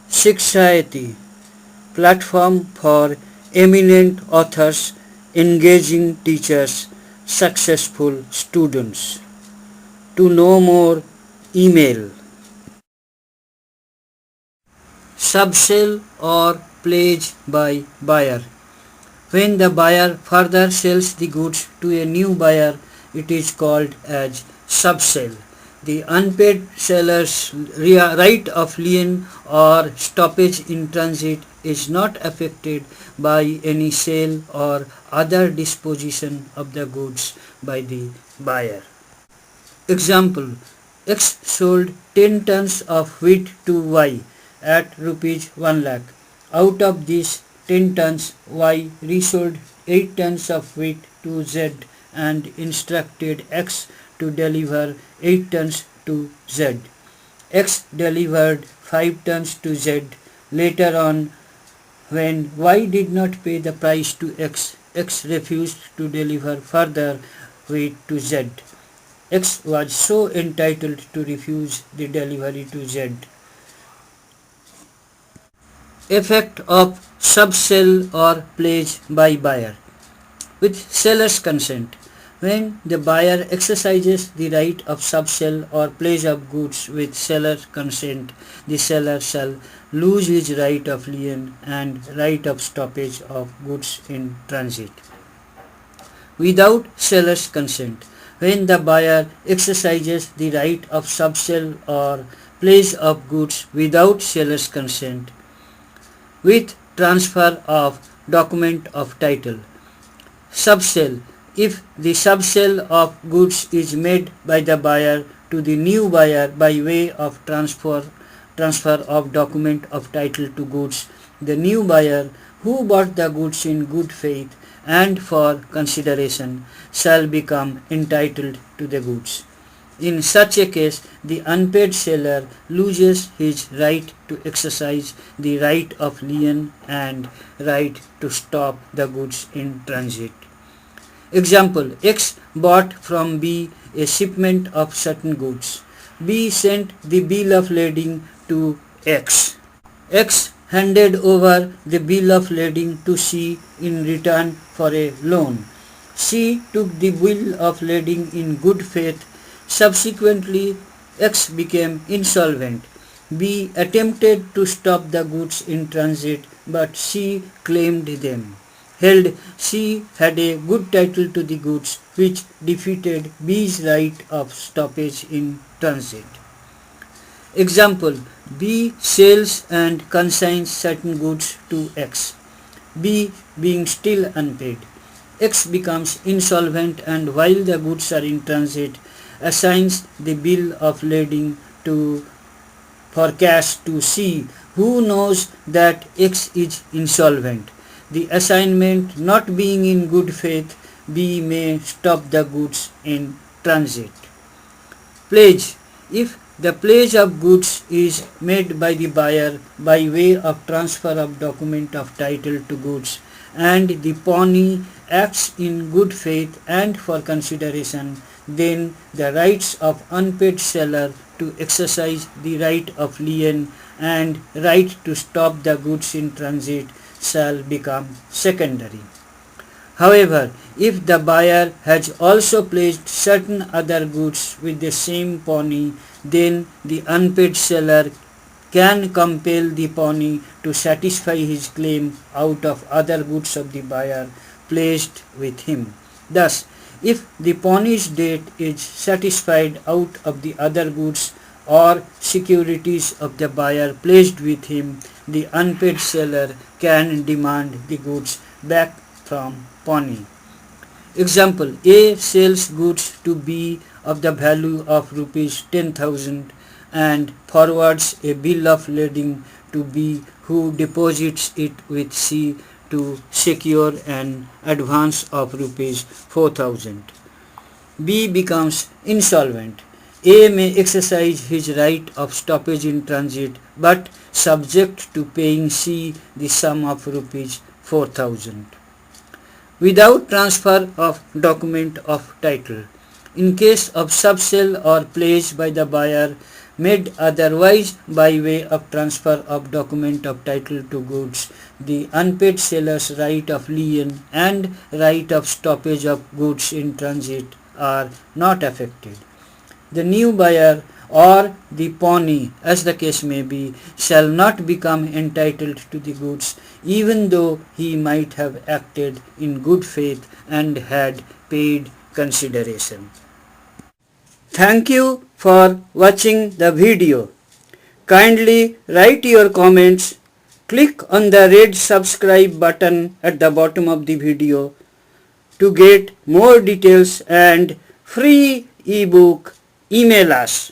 Sikshayati, platform for eminent authors, engaging teachers, successful students. To know more, email subsell or pledge by buyer. When the buyer further sells the goods to a new buyer, it is called as subsell. The unpaid seller's right of lien or stoppage in transit is not affected by any sale or other disposition of the goods by the buyer. Example: X sold 10 tons of wheat to Y at rupees 1 lakh. Out of these 10 tons, Y resold 8 tons of wheat to Z and instructed X to deliver 8 tons to Z. X delivered 5 tons to Z. Later on, when Y did not pay the price to X, X refused to deliver further wheat to Z. X was so entitled to refuse the delivery to Z. Effect of subsell or pledge by buyer. With seller's consent, when the buyer exercises the right of subsell or pledge of goods with seller's consent, the seller shall lose his right of lien and right of stoppage of goods in transit. Without seller's consent, when the buyer exercises the right of subsell or pledge of goods without seller's consent, with transfer of document of title. Subsell: if the subsell of goods is made by the buyer to the new buyer by way of transfer of document of title to goods, the new buyer who bought the goods in good faith and for consideration shall become entitled to the goods. In such a case, the unpaid seller loses his right to exercise the right of lien and right to stop the goods in transit. Example: X bought from B a shipment of certain goods. B sent the bill of lading to X. X handed over the bill of lading to C in return for a loan. C took the bill of lading in good faith. Subsequently, X became insolvent. B attempted to stop the goods in transit, but C claimed them. Held C had a good title to the goods, which defeated B's right of stoppage in transit. Example: B sells and consigns certain goods to X. B being still unpaid, X becomes insolvent and while the goods are in transit, assigns the bill of lading for cash to C, who knows that X is insolvent. The assignment not being in good faith, B may stop the goods in transit. Pledge: if the pledge of goods is made by the buyer by way of transfer of document of title to goods and the pawnee acts in good faith and for consideration, then the rights of unpaid seller to exercise the right of lien and right to stop the goods in transit shall become secondary. However, if the buyer has also pledged certain other goods with the same pawnee, then the unpaid seller can compel the pawnee to satisfy his claim out of other goods of the buyer pledged with him. Thus, if the pawnee's debt is satisfied out of the other goods or securities of the buyer pledged with him, the unpaid seller can demand the goods back from pawnee. Example: A sells goods to B of the value of rupees 10,000 and forwards a bill of lading to B, who deposits it with C to secure an advance of rupees 4,000. B becomes insolvent. A may exercise his right of stoppage in transit, but subject to paying C the sum of rupees 4,000. Without transfer of document of title, In case of subsale or pledge by the buyer made otherwise by way of transfer of document of title to goods, the unpaid seller's right of lien and right of stoppage of goods in transit are not affected. The new buyer or the pawnee, as the case may be, shall not become entitled to the goods even though he might have acted in good faith and had paid consideration. Thank you for watching the video. Kindly write your comments. Click on the red subscribe button at the bottom of the video to get more details and free ebook. Email us.